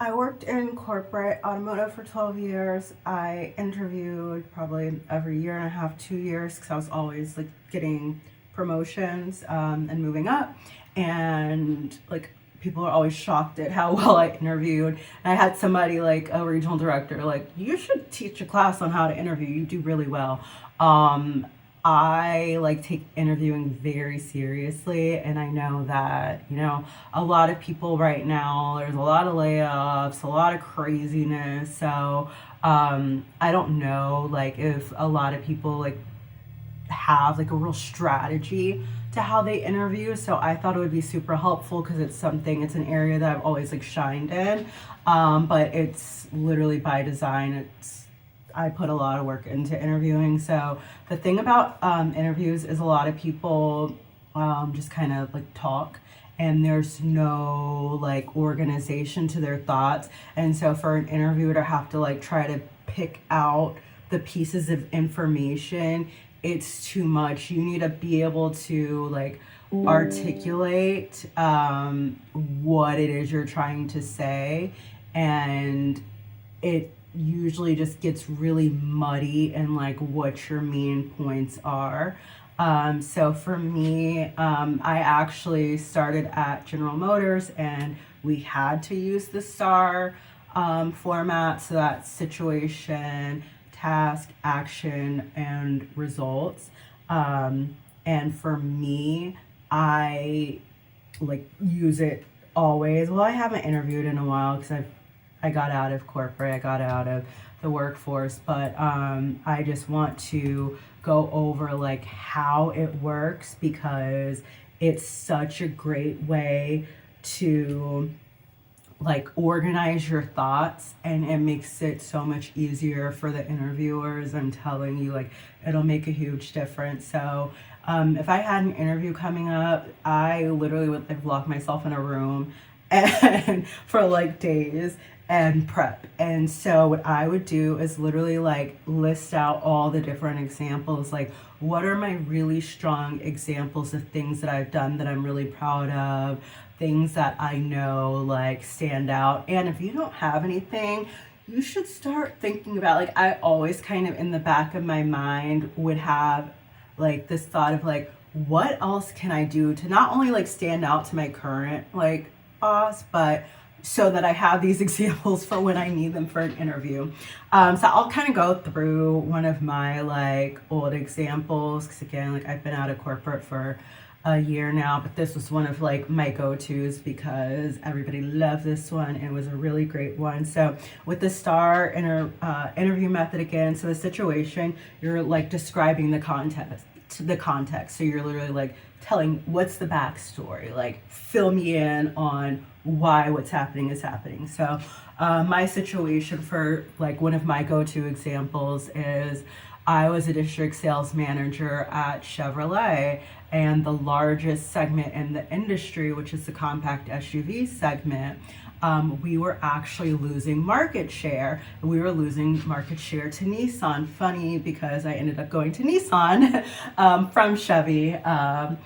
I worked in corporate automotive for 12 years. I interviewed probably every year and a half, 2 years, because I was always like getting promotions and moving up. And like people are always shocked at how well I interviewed. And I had somebody like a regional director, like, you should teach a class on how to interview. You do really well. Um, I like take interviewing very seriously, and I know that, a lot of people right now, there's a lot of layoffs, a lot of craziness. So, I don't know like if a lot of people like have like a real strategy to how they interview. So I thought it would be super helpful because it's an area that I've always like shined in. But it's literally by design. I put a lot of work into interviewing. So the thing about interviews is a lot of people just kind of like talk, and there's no like organization to their thoughts. And so for an interviewer to have to like try to pick out the pieces of information, it's too much. You need to be able to like articulate what it is you're trying to say, and it usually just gets really muddy in like what your main points are. So for me, I actually started at General Motors, and we had to use the STAR format. So that's situation, task, action, and results. And for me, I like use it always. Well, I haven't interviewed in a while because I got out of corporate, I got out of the workforce, but I just want to go over like how it works, because it's such a great way to like organize your thoughts, and it makes it so much easier for the interviewers. I'm telling you, like, it'll make a huge difference. So if I had an interview coming up, I literally would like lock myself in a room and for like days and prep. And so what I would do is literally like list out all the different examples, like what are my really strong examples of things that I've done that I'm really proud of, things that I know like stand out. And if you don't have anything, you should start thinking about, like, I always kind of in the back of my mind would have like this thought of like, what else can I do to not only like stand out to my current like boss, but so that I have these examples for when I need them for an interview. So I'll kind of go through one of my like old examples, because again, like I've been out of corporate for a year now, but this was one of like my go-tos because everybody loved this one. It was a really great one. So with the STAR interview method again, so the situation, you're like describing the context. So you're literally like telling what's the backstory, like fill me in on why what's happening is happening. So my situation for like one of my go-to examples is I was a district sales manager at Chevrolet, and the largest segment in the industry, which is the compact SUV segment, we were actually losing market share. We were losing market share to Nissan. Funny, because I ended up going to Nissan from Chevy at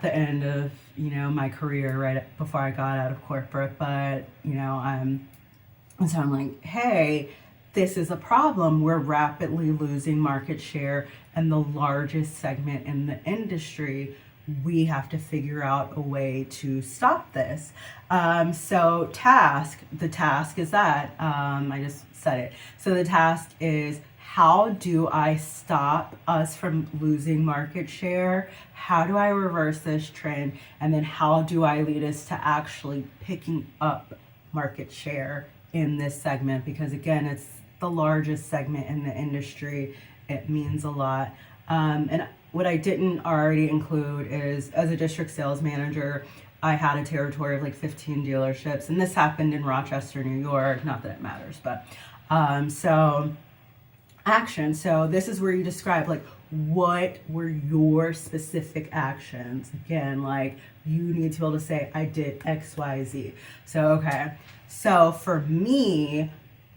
the end of my career, right before I got out of corporate. But so I'm like, hey, this is a problem. We're rapidly losing market share and the largest segment in the industry. We have to figure out a way to stop this. So the task is that, I just said it. So the task is, how do I stop us from losing market share? How do I reverse this trend? And then how do I lead us to actually picking up market share in this segment? Because again, it's the largest segment in the industry. It means a lot. And what I didn't already include is, as a district sales manager, I had a territory of like 15 dealerships, and this happened in Rochester, New York. Not that it matters, but so action. So this is where you describe like what were your specific actions. Again, like you need to be able to say, I did X, Y, Z. So okay. So for me,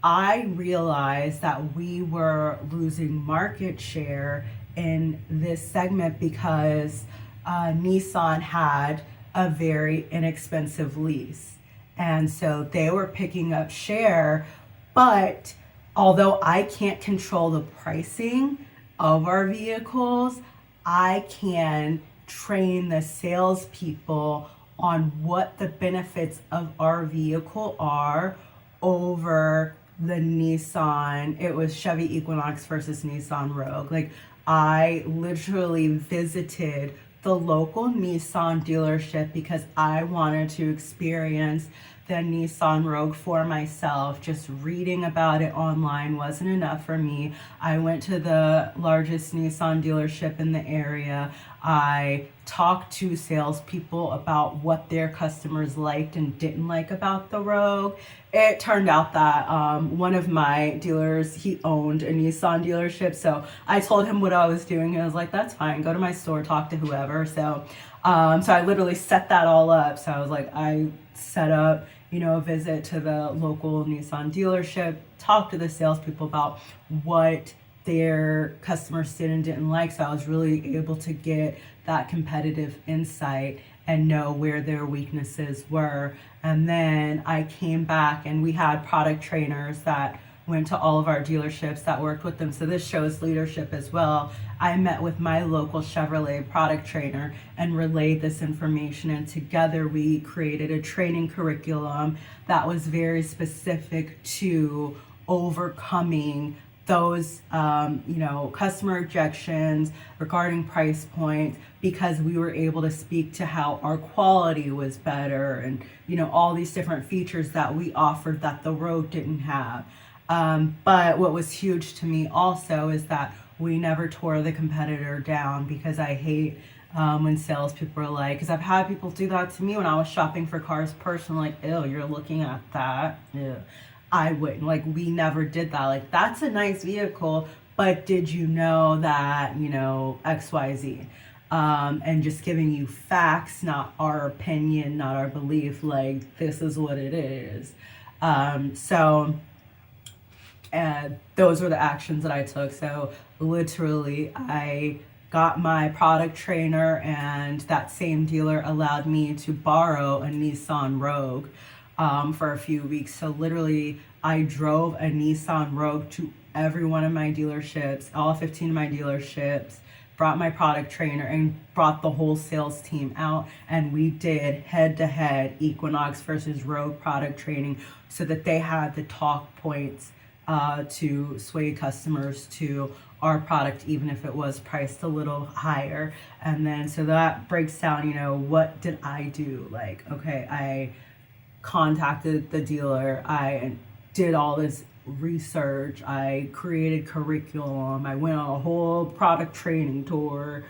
I realized that we were losing market share in this segment because Nissan had a very inexpensive lease. And so they were picking up share, but although I can't control the pricing of our vehicles, I can train the salespeople on what the benefits of our vehicle are over the Nissan. It was Chevy Equinox versus Nissan Rogue. Like, I literally visited the local Nissan dealership because I wanted to experience the Nissan Rogue for myself. Just reading about it online wasn't enough for me. I went to the largest Nissan dealership in the area. I talked to salespeople about what their customers liked and didn't like about the Rogue. It turned out that one of my dealers, he owned a Nissan dealership, so I told him what I was doing, and I was like, that's fine, go to my store, talk to whoever. So I literally set that all up. So I was like, I set up, a visit to the local Nissan dealership, talk to the salespeople about what their customers did and didn't like. So I was really able to get that competitive insight and know where their weaknesses were. And then I came back and we had product trainers that went to all of our dealerships that worked with them. So this shows leadership as well. I met with my local Chevrolet product trainer and relayed this information, and together we created a training curriculum that was very specific to overcoming those customer objections regarding price points, because we were able to speak to how our quality was better and all these different features that we offered that the Rogue didn't have. But what was huge to me also is that we never tore the competitor down, because I hate when salespeople are like, because I've had people do that to me when I was shopping for cars personally, like, ew, you're looking at that. Ew. I wouldn't. Like, we never did that. Like, that's a nice vehicle, but did you know that, XYZ? And just giving you facts, not our opinion, not our belief, like, this is what it is. And those were the actions that I took. So literally, I got my product trainer, and that same dealer allowed me to borrow a Nissan Rogue for a few weeks. So literally, I drove a Nissan Rogue to every one of my dealerships, all 15 of my dealerships, brought my product trainer and brought the whole sales team out, and we did head-to-head Equinox versus Rogue product training so that they had the talk points to sway customers to our product, even if it was priced a little higher. And then so that breaks down, what did I do? Like, okay, I contacted the dealer, I did all this research, I created curriculum, I went on a whole product training tour,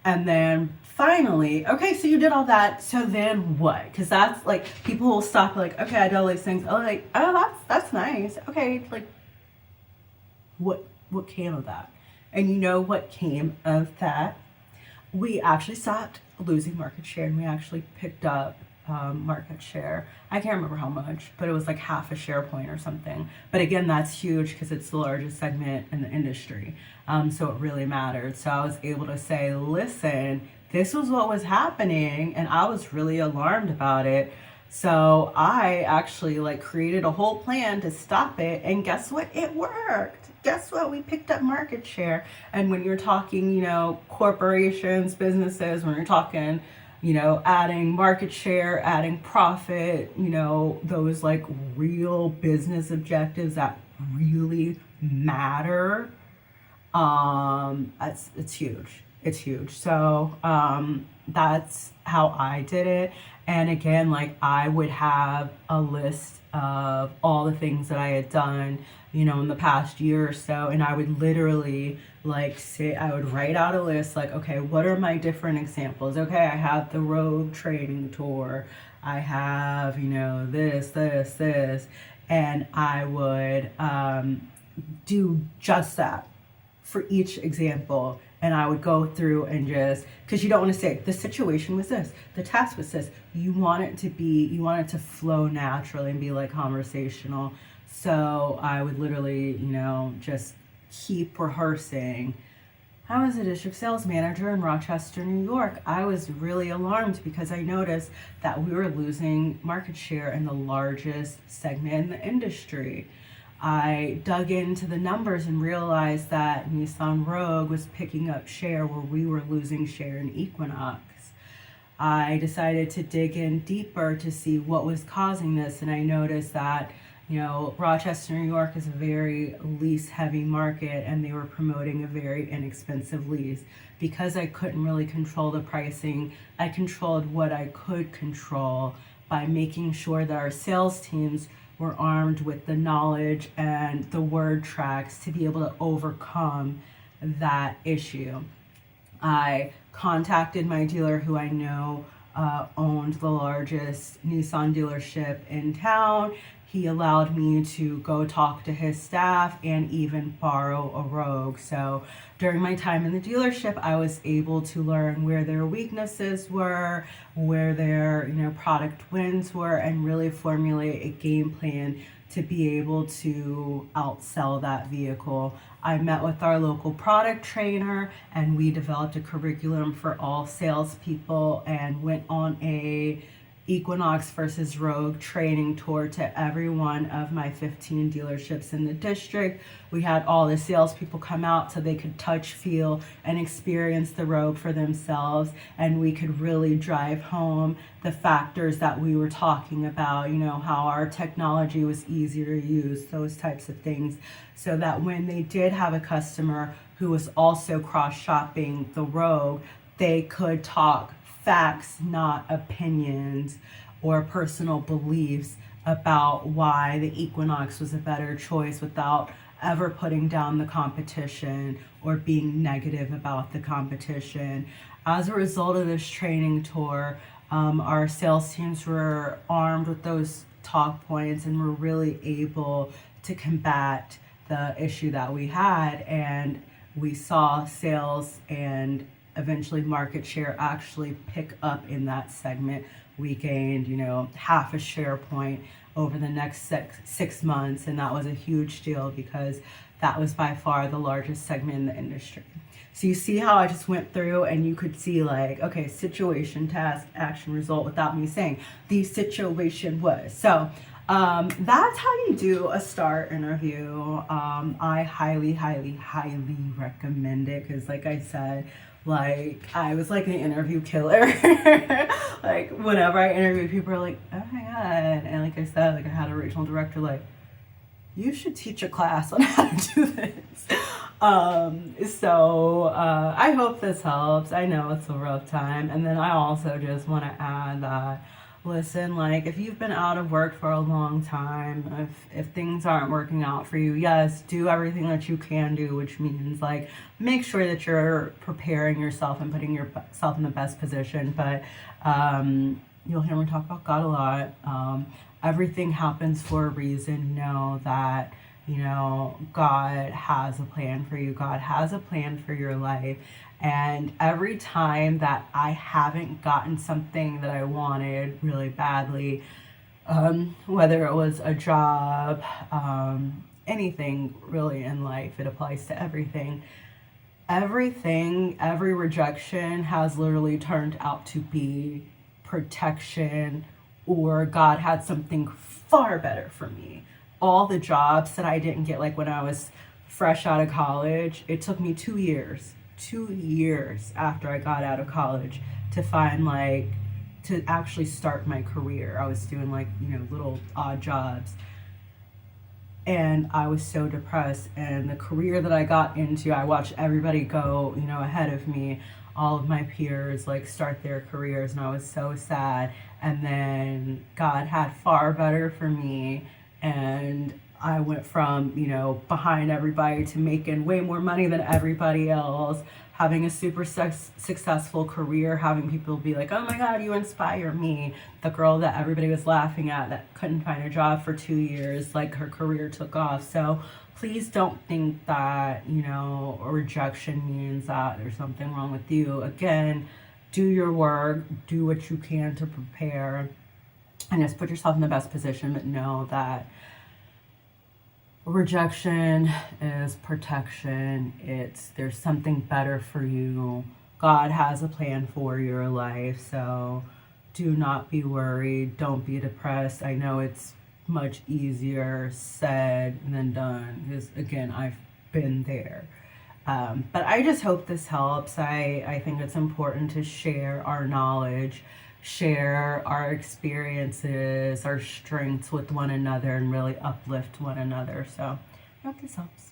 and then finally, okay, so you did all that, so then what? Because that's like, people will stop like, okay, I did all these things, that's nice, okay, like, what came of that? And what came of that? We actually stopped losing market share, and we actually picked up market share. I can't remember how much, but it was like half a share point or something. But again, that's huge because it's the largest segment in the industry. So it really mattered. So I was able to say, listen, this was what was happening, and I was really alarmed about it. So I actually created a whole plan to stop it, and guess what? It worked. Guess what? We picked up market share. And when you're talking, corporations, businesses, when you're talking, adding market share, adding profit, those real business objectives that really matter, it's huge. It's huge. So that's how I did it. And again, I would have a list of all the things that I had done, in the past year or so, and I would literally I would write out a list, okay, what are my different examples? Okay, I have the Rogue training tour, I have, this, and I would do just that for each example. And I would go through and just, because you don't want to say, the situation was this, the task was this. You want it to flow naturally and be conversational. So I would literally, just keep rehearsing I was a district sales manager in Rochester, New York. I was really alarmed because I noticed that we were losing market share in the largest segment in the industry. I dug into the numbers and realized that Nissan Rogue was picking up share where we were losing share in Equinox. I decided to dig in deeper to see what was causing this, and I noticed that Rochester, New York is a very lease heavy market, and they were promoting a very inexpensive lease. Because I couldn't really control the pricing, I controlled what I could control by making sure that our sales teams were armed with the knowledge and the word tracks to be able to overcome that issue. I contacted my dealer, who I know owned the largest Nissan dealership in town. He allowed me to go talk to his staff and even borrow a Rogue. So during my time in the dealership, I was able to learn where their weaknesses were, where their product wins were, and really formulate a game plan to be able to outsell that vehicle. I met with our local product trainer, and we developed a curriculum for all salespeople and went on a Equinox versus Rogue training tour to every one of my 15 dealerships in the district. We had all the salespeople come out so they could touch, feel, and experience the Rogue for themselves, and we could really drive home the factors that we were talking about, how our technology was easier to use, those types of things, so that when they did have a customer who was also cross-shopping the Rogue, they could talk facts, not opinions or personal beliefs about why the Equinox was a better choice without ever putting down the competition or being negative about the competition. As a result of this training tour, our sales teams were armed with those talk points and were really able to combat the issue that we had, and we saw sales and eventually market share actually pick up in that segment. We gained, half a share point over the next 6 months, and that was a huge deal because that was by far the largest segment in the industry. So you see how I just went through, and you could see okay, situation, task, action, result, without me saying the situation was. So that's how you do a STAR interview. I highly, highly, highly recommend it because, like I said, I was like an interview killer. Whenever I interview, people are like, oh my God. And like I said, I had a regional director you should teach a class on how to do this. I hope this helps. I know it's a rough time. And then I also just want to add that, listen, if you've been out of work for a long time, if things aren't working out for you, yes, do everything that you can do, which means make sure that you're preparing yourself and putting yourself in the best position. But you'll hear me talk about God a lot. Everything happens for a reason. Know that God has a plan for you. God has a plan for your life. And every time that I haven't gotten something that I wanted really badly, whether it was a job, anything really in life, it applies to everything. Every rejection has literally turned out to be protection, or God had something far better for me. All the jobs that I didn't get, when I was fresh out of college, it took me 2 years after I got out of college to find to actually start my career. I was doing little odd jobs, and I was so depressed. And the career that I got into, I watched everybody go ahead of me, all of my peers start their careers, and I was so sad. And then God had far better for me, and I went from behind everybody to making way more money than everybody else, having a super successful career, having people be like, oh my God, you inspire me. The girl that everybody was laughing at that couldn't find a job for 2 years, her career took off. So please don't think that a rejection means that there's something wrong with you. Again, do your work, do what you can to prepare, and just put yourself in the best position, but know that rejection is protection. There's something better for you. God has a plan for your life, so do not be worried. Don't be depressed. I know it's much easier said than done because, again, I've been there. But I just hope this helps. I think it's important to share our knowledge, share our experiences, our strengths with one another, and really uplift one another. So I hope this helps.